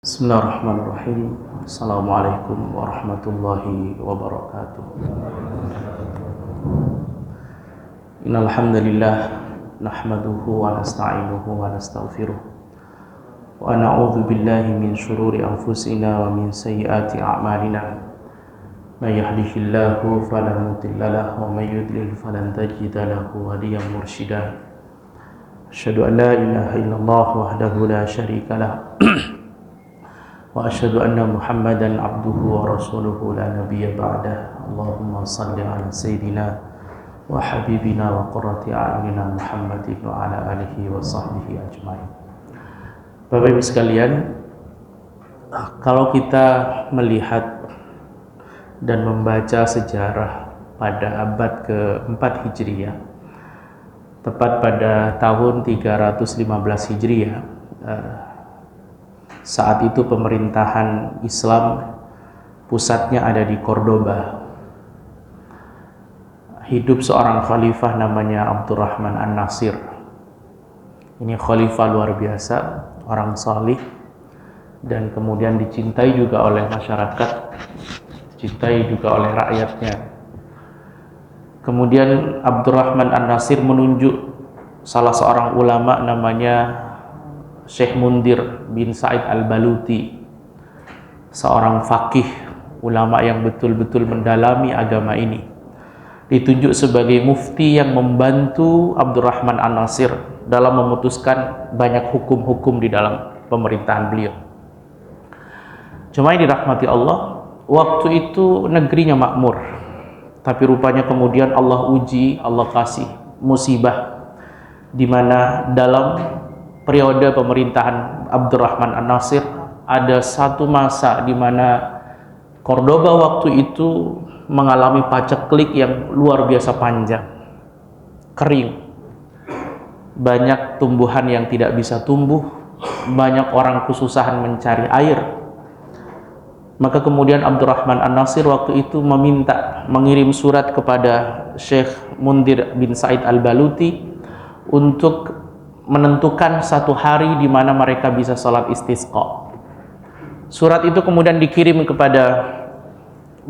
Bismillahirrahmanirrahim. Assalamualaikum warahmatullahi wabarakatuh. Innal hamdalillah nahmaduhu wa nasta'inuhu wa nastaghfiruh wa na'udzu billahi min shururi anfusina wa min sayyiati a'malina. May yahdihillahu fala mudilla lahu wa may yudlil falan tajida lahu waliyan mursyida. Asyhadu an la ilaha illallah wahdahu la syarika lah wa asyhadu anna Muhammadan abduhu wa rasuluhu la nabiyya ba'dah. Allahumma shalli ala sayyidina wa habibina wa qurrati a'yunina Muhammadin wa ala alihi wa sahbihi ajmain. Bapak Ibu sekalian, kalau kita melihat dan membaca sejarah pada abad ke-4 Hijriah, tepat pada tahun 315 Hijriah, saat itu pemerintahan Islam pusatnya ada di Cordoba. Hidup seorang khalifah namanya Abdurrahman An-Nasir. Ini khalifah luar biasa, orang salih, dan kemudian dicintai juga oleh masyarakat, dicintai juga oleh rakyatnya. Kemudian Abdurrahman An-Nasir menunjuk salah seorang ulama namanya Syekh Mundir bin Sa'id Al-Baluti, seorang faqih, ulama yang betul-betul mendalami agama ini, ditunjuk sebagai mufti yang membantu Abdurrahman An-Nasir dalam memutuskan banyak hukum-hukum di dalam pemerintahan beliau. Cuma yang dirahmati Allah, waktu itu negerinya makmur, tapi rupanya kemudian Allah uji, Allah kasih musibah, di mana dalam periode pemerintahan Abdurrahman An-Nasir ada satu masa di mana Cordoba waktu itu mengalami paceklik yang luar biasa panjang, kering, banyak tumbuhan yang tidak bisa tumbuh, banyak orang kesusahan mencari air. Maka kemudian Abdurrahman An-Nasir waktu itu mengirim surat kepada Syekh Mundir bin Sa'id Al-Baluti untuk menentukan satu hari di mana mereka bisa salat istisqa. Surat itu kemudian dikirim kepada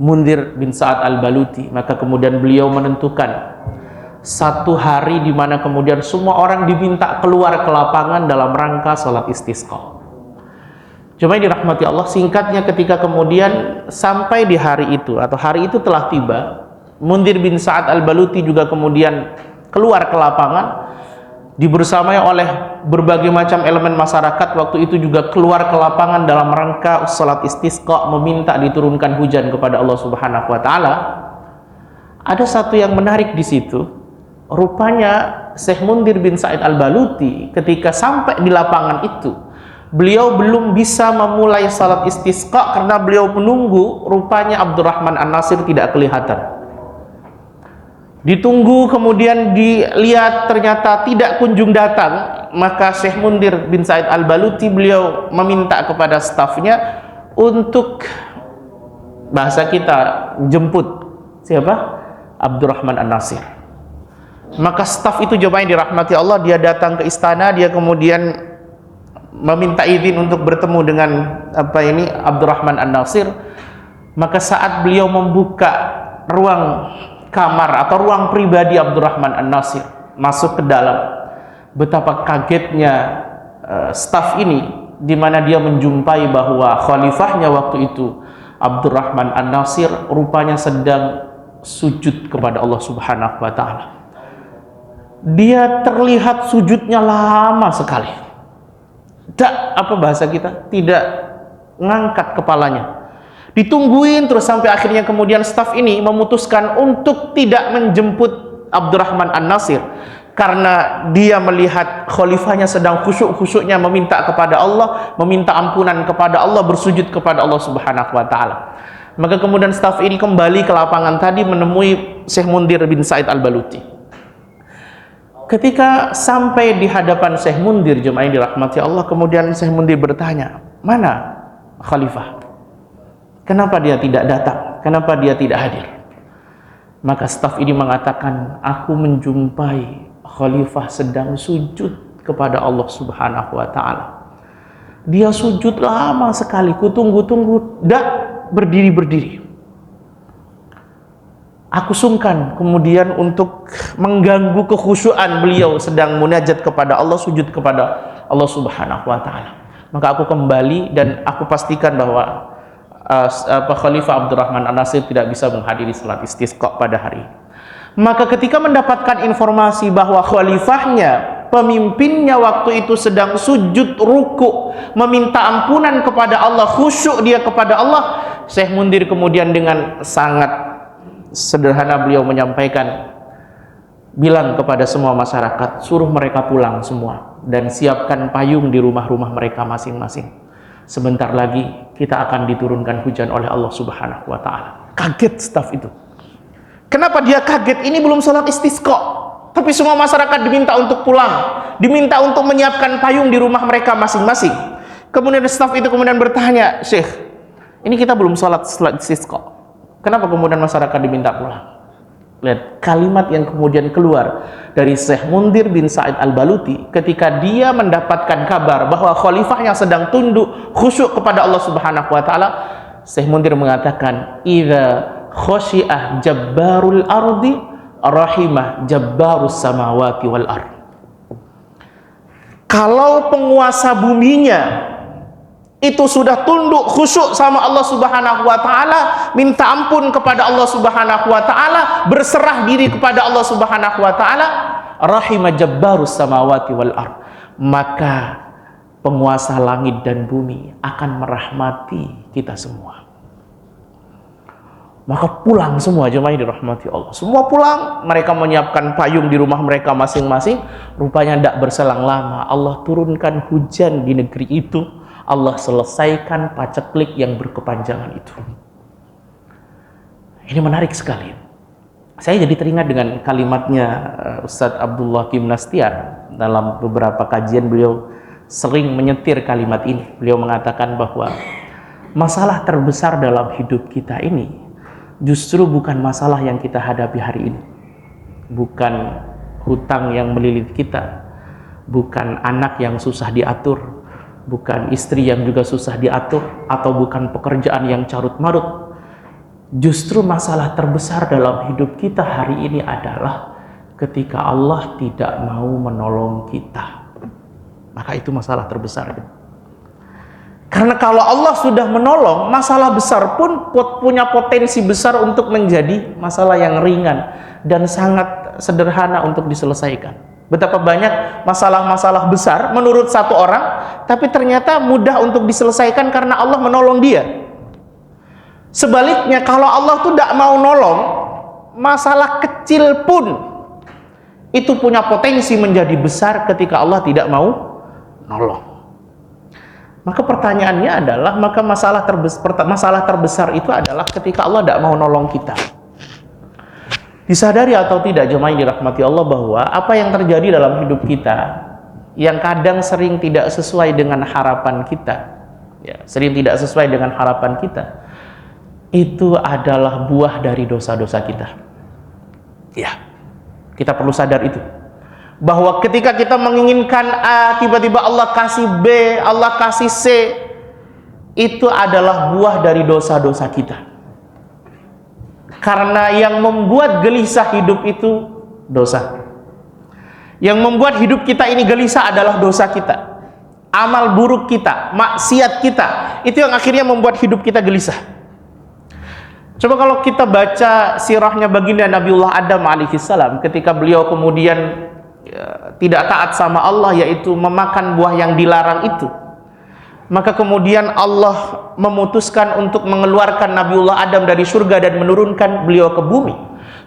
Mundir bin Sa'ad Al-Baluti, maka kemudian beliau menentukan satu hari di mana kemudian semua orang diminta keluar ke lapangan dalam rangka salat istisqa. Cuma dirahmati Allah, singkatnya ketika kemudian sampai di hari itu atau hari itu telah tiba, Mundir bin Sa'ad Al-Baluti juga kemudian keluar ke lapangan, dibersamai oleh berbagai macam elemen masyarakat waktu itu juga keluar ke lapangan dalam rangka salat istisqa, meminta diturunkan hujan kepada Allah Subhanahu wa taala. Ada satu yang menarik di situ. Rupanya Syekh Mundir bin Sa'id Al-Baluti ketika sampai di lapangan itu, beliau belum bisa memulai salat istisqa karena beliau menunggu, rupanya Abdurrahman An-Nasir tidak kelihatan. Ditunggu, kemudian dilihat ternyata tidak kunjung datang, maka Syekh Mundir bin Sa'id Al-Baluti beliau meminta kepada stafnya untuk, bahasa kita, jemput siapa? Abdurrahman An-Nasir. Maka staf itu jemaah yang dirahmati Allah, dia datang ke istana, dia kemudian meminta izin untuk bertemu dengan Abdurrahman An-Nasir. Maka saat beliau membuka ruang kamar atau ruang pribadi Abdurrahman An-Nasir, masuk ke dalam, betapa kagetnya staf ini, di mana dia menjumpai bahwa khalifahnya waktu itu Abdurrahman An-Nasir rupanya sedang sujud kepada Allah Subhanahu wa taala. Dia terlihat sujudnya lama sekali. Bahasa kita, tidak ngangkat kepalanya. Ditungguin terus sampai akhirnya kemudian staf ini memutuskan untuk tidak menjemput Abdurrahman An-Nasir karena dia melihat khalifahnya sedang khusyuk-khusyuknya meminta kepada Allah, meminta ampunan kepada Allah, bersujud kepada Allah Subhanahu wa taala. Maka kemudian staf ini kembali ke lapangan tadi menemui Syekh Mundir bin Sa'id Al-Baluti. Ketika sampai di hadapan Syekh Mundir, jemaah yang dirahmati Allah, kemudian Syekh Mundir bertanya, "Mana khalifah? Kenapa dia tidak datang? Kenapa dia tidak hadir?" Maka staf ini mengatakan, "Aku menjumpai khalifah sedang sujud kepada Allah Subhanahu wa taala. Dia sujud lama sekali, kutunggu-tunggu, dak berdiri-berdiri. Aku sungkan kemudian untuk mengganggu kekhusyuan beliau sedang munajat kepada Allah, sujud kepada Allah Subhanahu wa taala. Maka aku kembali dan aku pastikan bahwa Khalifah Abdurrahman An-Nasir tidak bisa menghadiri salat istisqa pada hari. Maka ketika mendapatkan informasi bahwa khalifahnya, pemimpinnya waktu itu sedang sujud ruku, meminta ampunan kepada Allah, khusyuk dia kepada Allah, Syekh Mundir kemudian dengan sangat sederhana beliau menyampaikan, bilang kepada semua masyarakat, suruh mereka pulang semua dan siapkan payung di rumah-rumah mereka masing-masing. Sebentar lagi kita akan diturunkan hujan oleh Allah Subhanahu wa taala. Kaget staf itu. Kenapa dia kaget? Ini belum salat istisqa, tapi semua masyarakat diminta untuk pulang, diminta untuk menyiapkan payung di rumah mereka masing-masing. Kemudian staf itu kemudian bertanya, Syekh, ini kita belum salat istisqa, kenapa kemudian masyarakat diminta pulang? Lihat kalimat yang kemudian keluar dari Syekh Mundir bin Sa'id Al-Baluti ketika dia mendapatkan kabar bahwa khalifahnya sedang tunduk khusyuk kepada Allah Subhanahu wa taala. Syekh Mundir mengatakan, "Idza khasyi'ah jabbarul ardi rahimah jabbarus samawati wal ard." Kalau penguasa buminya itu sudah tunduk khusyuk sama Allah Subhanahu wa taala, minta ampun kepada Allah Subhanahu wa taala, berserah diri kepada Allah Subhanahu wa taala, rahima jabbarus samawati wal ard, maka penguasa langit dan bumi akan merahmati kita semua. Maka pulang semua jemaah dirahmati Allah. Semua pulang, mereka menyiapkan payung di rumah mereka masing-masing. Rupanya tidak berselang lama Allah turunkan hujan di negeri itu. Allah selesaikan paceklik yang berkepanjangan itu. Ini menarik sekali. Saya jadi teringat dengan kalimatnya Ustadz Abdullah Kim Nastiar. Dalam beberapa kajian beliau sering menyetir kalimat ini. Beliau mengatakan bahwa masalah terbesar dalam hidup kita ini justru bukan masalah yang kita hadapi hari ini. Bukan hutang yang melilit kita, bukan anak yang susah diatur, bukan istri yang juga susah diatur, atau bukan pekerjaan yang carut-marut. Justru masalah terbesar dalam hidup kita hari ini adalah ketika Allah tidak mau menolong kita. Maka itu masalah terbesar. Karena kalau Allah sudah menolong, masalah besar pun punya potensi besar untuk menjadi masalah yang ringan dan sangat sederhana untuk diselesaikan. Betapa banyak masalah-masalah besar menurut satu orang, tapi ternyata mudah untuk diselesaikan karena Allah menolong dia. Sebaliknya, kalau Allah tuh tidak mau nolong, masalah kecil pun itu punya potensi menjadi besar ketika Allah tidak mau nolong. Maka pertanyaannya adalah, maka masalah terbesar itu adalah ketika Allah tidak mau nolong kita. Disadari atau tidak jemaah yang dirahmati Allah bahwa apa yang terjadi dalam hidup kita yang kadang sering tidak sesuai dengan harapan kita, ya, sering tidak sesuai dengan harapan kita, itu adalah buah dari dosa-dosa kita. Ya, kita perlu sadar itu. Bahwa ketika kita menginginkan A, tiba-tiba Allah kasih B, Allah kasih C, itu adalah buah dari dosa-dosa kita. Karena yang membuat gelisah hidup itu dosa. Yang membuat hidup kita ini gelisah adalah dosa kita, amal buruk kita, maksiat kita. Itu yang akhirnya membuat hidup kita gelisah. Coba kalau kita baca sirahnya baginda Nabiullah Adam alaihissalam, ketika beliau kemudian tidak taat sama Allah, yaitu memakan buah yang dilarang itu, maka kemudian Allah memutuskan untuk mengeluarkan Nabiullah Adam dari surga dan menurunkan beliau ke bumi.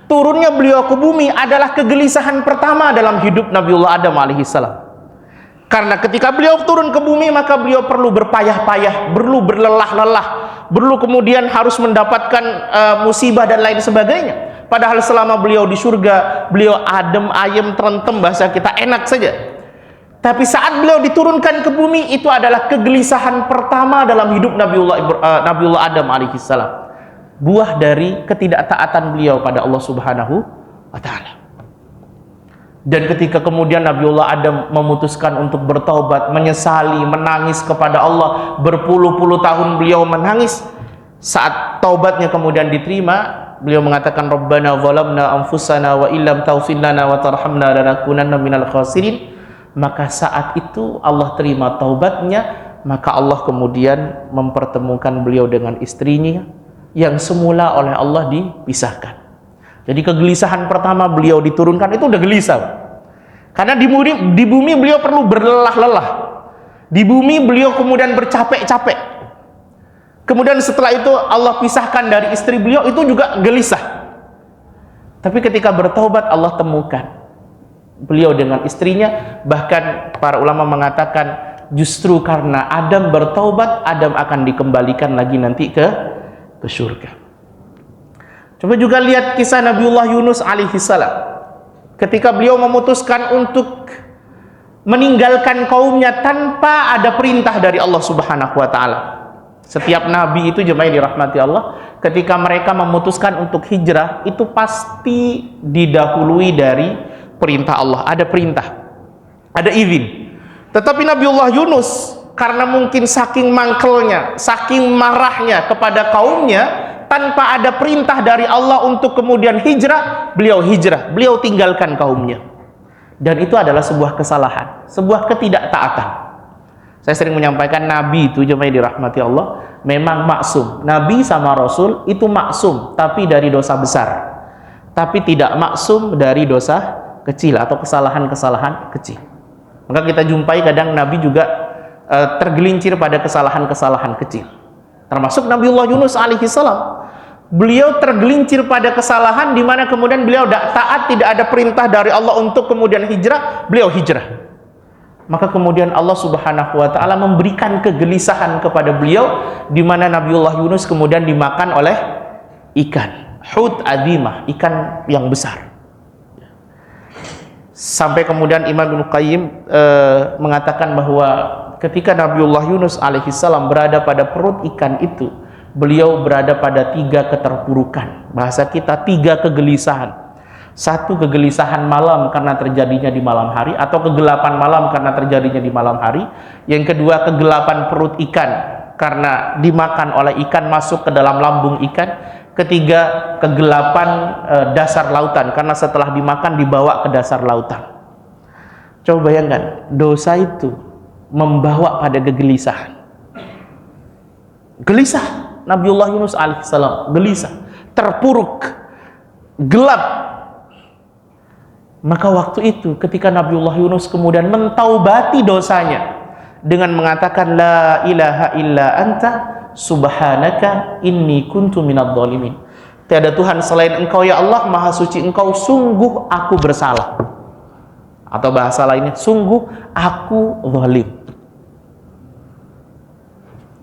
Turunnya beliau ke bumi adalah kegelisahan pertama dalam hidup Nabiullah Adam alaihissalam. Karena ketika beliau turun ke bumi, maka beliau perlu berpayah-payah, perlu berlelah-lelah, perlu kemudian harus mendapatkan musibah dan lain sebagainya. Padahal selama beliau di surga, beliau adem, ayem, terentem, bahasa kita enak saja. Tapi saat beliau diturunkan ke bumi, itu adalah kegelisahan pertama dalam hidup Nabiullah Adam alaihissalam. Buah dari ketidaktaatan beliau pada Allah Subhanahu wa ta'ala. Dan ketika kemudian Nabiullah Adam memutuskan untuk bertaubat, menyesali, menangis kepada Allah, berpuluh-puluh tahun beliau menangis, saat taubatnya kemudian diterima, beliau mengatakan, Rabbana zalamna anfusana wa illam taghfir lana wa tarhamna lanakunanna minal khasirin. Maka saat itu Allah terima taubatnya, maka Allah kemudian mempertemukan beliau dengan istrinya yang semula oleh Allah dipisahkan. Jadi kegelisahan pertama beliau diturunkan itu udah gelisah. Karena di bumi beliau perlu berlelah-lelah. Di bumi beliau kemudian bercapek-capek. Kemudian setelah itu Allah pisahkan dari istri beliau, itu juga gelisah. Tapi ketika bertaubat Allah temukan beliau dengan istrinya. Bahkan para ulama mengatakan justru karena Adam bertaubat, Adam akan dikembalikan lagi nanti ke surga. Coba juga lihat kisah Nabiullah Yunus alaihi salam. Ketika beliau memutuskan untuk meninggalkan kaumnya tanpa ada perintah dari Allah Subhanahu wa taala. Setiap nabi itu jemaah dirahmati Allah, ketika mereka memutuskan untuk hijrah itu pasti didahului dari perintah Allah, ada perintah, ada izin. Tetapi Nabiullah Yunus karena mungkin saking mangkelnya, saking marahnya kepada kaumnya, tanpa ada perintah dari Allah untuk kemudian hijrah, beliau tinggalkan kaumnya. Dan itu adalah sebuah kesalahan, sebuah ketidaktaatan. Saya sering menyampaikan Nabi itu jemaah dirahmati Allah memang maksum. Nabi sama Rasul itu maksum, tapi dari dosa besar. Tapi tidak maksum dari dosa kecil atau kesalahan-kesalahan kecil. Maka kita jumpai kadang Nabi juga tergelincir pada kesalahan-kesalahan kecil. Termasuk Nabiullah Yunus alaihi salam. Beliau tergelincir pada kesalahan di mana kemudian beliau tidak taat, tidak ada perintah dari Allah untuk kemudian hijrah, beliau hijrah. Maka kemudian Allah Subhanahu wa taala memberikan kegelisahan kepada beliau di mana Nabiullah Yunus kemudian dimakan oleh ikan, hut azimah, ikan yang besar. Sampai kemudian Imam Ibnu Qayyim mengatakan bahwa ketika Nabiullah Yunus alaihissalam berada pada perut ikan itu, beliau berada pada 3 keterpurukan. Bahasa kita 3 kegelisahan. 1 kegelisahan malam karena terjadinya di malam hari, atau kegelapan malam karena terjadinya di malam hari. Yang kedua, kegelapan perut ikan karena dimakan oleh ikan, masuk ke dalam lambung ikan. Ketiga, kegelapan dasar lautan karena setelah dimakan dibawa ke dasar lautan. Coba bayangkan, dosa itu membawa pada kegelisahan. Gelisah Nabiullah Yunus alaihissalam, gelisah, terpuruk, gelap. Maka waktu itu ketika Nabiullah Yunus kemudian mentaubati dosanya dengan mengatakan la ilaha illa anta subhanaka inni kuntu minadh dhalimin. Tiada Tuhan selain Engkau ya Allah, Maha Suci Engkau, sungguh aku bersalah. Atau bahasa lainnya, sungguh aku zalim.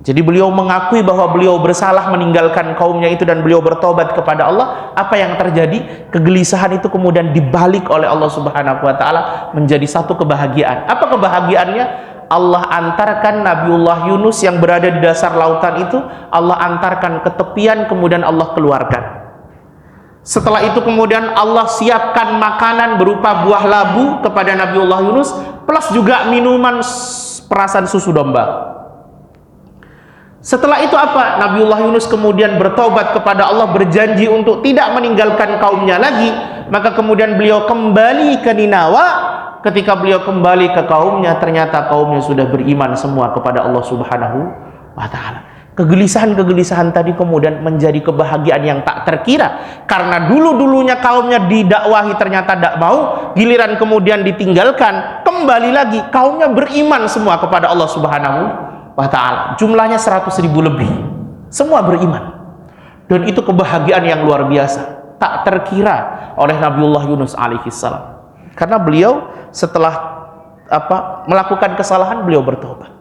Jadi beliau mengakui bahwa beliau bersalah meninggalkan kaumnya itu dan beliau bertobat kepada Allah. Apa yang terjadi? Kegelisahan itu kemudian dibalik oleh Allah Subhanahu wa taala menjadi satu kebahagiaan. Apa kebahagiaannya? Allah antarkan Nabiullah Yunus yang berada di dasar lautan itu, Allah antarkan ke tepian, kemudian Allah keluarkan. Setelah itu kemudian Allah siapkan makanan berupa buah labu kepada Nabiullah Yunus, plus juga minuman perasan susu domba. Setelah itu apa? Nabiullah Yunus kemudian bertobat kepada Allah, berjanji untuk tidak meninggalkan kaumnya lagi. Maka kemudian beliau kembali ke Ninawa. Ketika beliau kembali ke kaumnya, ternyata kaumnya sudah beriman semua kepada Allah Subhanahu wa taala. Kegelisahan-kegelisahan tadi kemudian menjadi kebahagiaan yang tak terkira. Karena dulu-dulunya kaumnya didakwahi ternyata tidak mau, giliran kemudian ditinggalkan, kembali lagi kaumnya beriman semua kepada Allah Subhanahu wa ta'ala. Jumlahnya 100.000 lebih, semua beriman. Dan itu kebahagiaan yang luar biasa, tak terkira oleh Nabiullah Yunus alaihissalam. Karena beliau setelah melakukan kesalahan, beliau bertobat.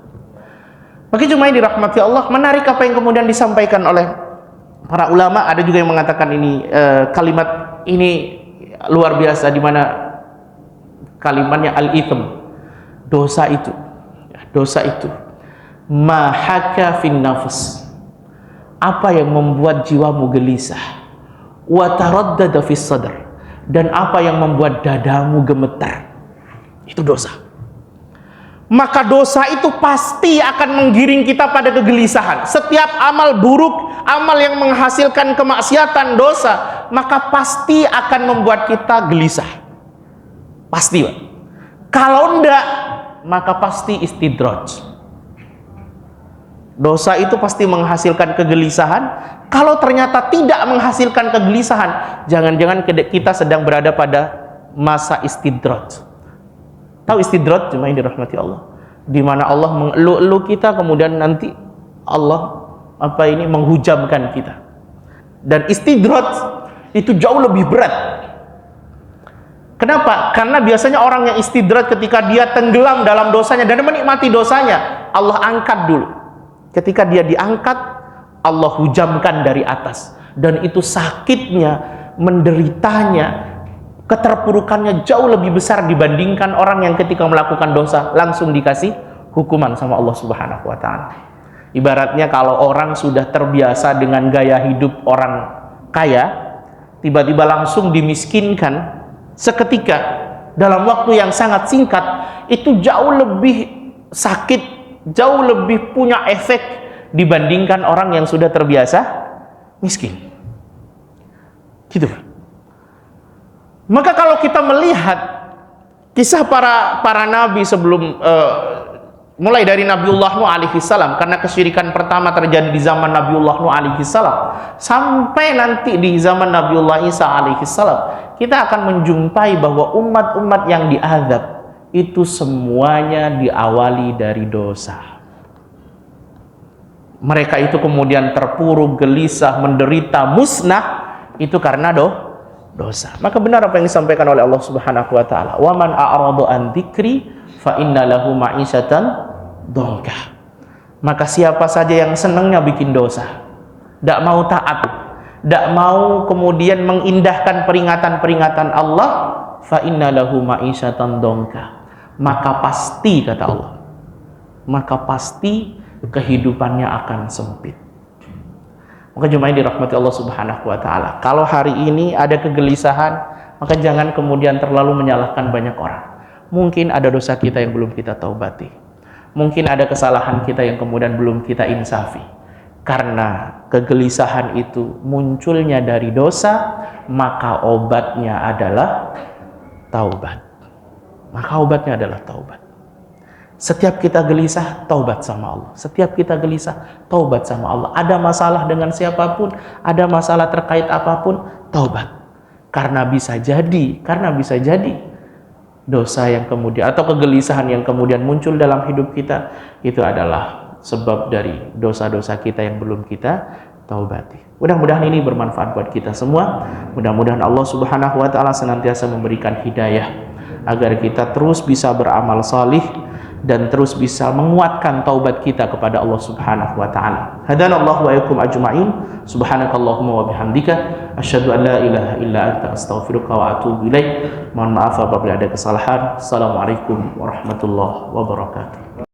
Bagi jemaah yang dirahmati Allah, menarik apa yang kemudian disampaikan oleh para ulama. Ada juga yang mengatakan ini kalimat ini luar biasa, di mana kalimatnya al-itham, dosa itu, mahaka fin nafs, apa yang membuat jiwamu gelisah, wa taraddada fis sadr, dan apa yang membuat dadamu gemetar. Itu dosa. Maka dosa itu pasti akan menggiring kita pada kegelisahan. Setiap amal buruk, amal yang menghasilkan kemaksiatan, dosa, maka pasti akan membuat kita gelisah. Pasti, Pak. Kalau enggak, maka pasti istidraj. Dosa itu pasti menghasilkan kegelisahan. Kalau ternyata tidak menghasilkan kegelisahan, jangan-jangan kita sedang berada pada masa istidraj. Tahu istidraj, jemaah yang dirahmati Allah, di mana Allah mengeluh-eluh kita, kemudian nanti Allah menghujamkan kita. Dan istidraj itu jauh lebih berat. Kenapa? Karena biasanya orang yang istidraj ketika dia tenggelam dalam dosanya dan menikmati dosanya, Allah angkat dulu. Ketika dia diangkat, Allah hujamkan dari atas, dan itu sakitnya, menderitanya, keterpurukannya jauh lebih besar dibandingkan orang yang ketika melakukan dosa langsung dikasih hukuman sama Allah Subhanahu wa ta'ala. Ibaratnya kalau orang sudah terbiasa dengan gaya hidup orang kaya, tiba-tiba langsung dimiskinkan seketika dalam waktu yang sangat singkat, itu jauh lebih sakit, jauh lebih punya efek dibandingkan orang yang sudah terbiasa miskin. Gitu. Maka kalau kita melihat kisah para nabi sebelum mulai dari Nabiullah Nuh alaihi salam, karena kesyirikan pertama terjadi di zaman Nabiullah Nuh alaihi salam, sampai nanti di zaman Nabiullah Isa alaihi salam, kita akan menjumpai bahwa umat-umat yang diazab itu semuanya diawali dari dosa. Mereka itu kemudian terpuruk, gelisah, menderita, musnah, itu karena dosa. Maka benar apa yang disampaikan oleh Allah Subhanahu wa taala, "Wa man a'rada an dzikri fa inna lahu ma'isyatan dhanka." Maka siapa saja yang senangnya bikin dosa, tidak mau taat, tidak mau kemudian mengindahkan peringatan-peringatan Allah, fa inna lahu ma'isyatan dhanka, maka pasti, kata Allah, maka pasti kehidupannya akan sempit. Maka jemaah dirahmati Allah Subhanahu wa ta'ala, kalau hari ini ada kegelisahan, maka jangan kemudian terlalu menyalahkan banyak orang. Mungkin ada dosa kita yang belum kita taubati, mungkin ada kesalahan kita yang kemudian belum kita insafi. Karena kegelisahan itu munculnya dari dosa, maka obatnya adalah taubat. Maka obatnya adalah taubat. Setiap kita gelisah, taubat sama Allah. Setiap kita gelisah, taubat sama Allah. Ada masalah dengan siapapun, ada masalah terkait apapun, taubat. Karena bisa jadi dosa yang kemudian atau kegelisahan yang kemudian muncul dalam hidup kita, itu adalah sebab dari dosa-dosa kita yang belum kita taubati. Mudah-mudahan ini bermanfaat buat kita semua. Mudah-mudahan Allah Subhanahu wa ta'ala senantiasa memberikan hidayah agar kita terus bisa beramal salih dan terus bisa menguatkan taubat kita kepada Allah Subhanahu wa ta'ala. Hadanallahu wa iyyakum ajma'in. Subhanakallahumma wa bihamdika asyhadu an la ilaha illa anta astaghfiruka wa atubu ilaik. Mohon maaf apabila ada kesalahan. Assalamualaikum warahmatullahi wabarakatuh.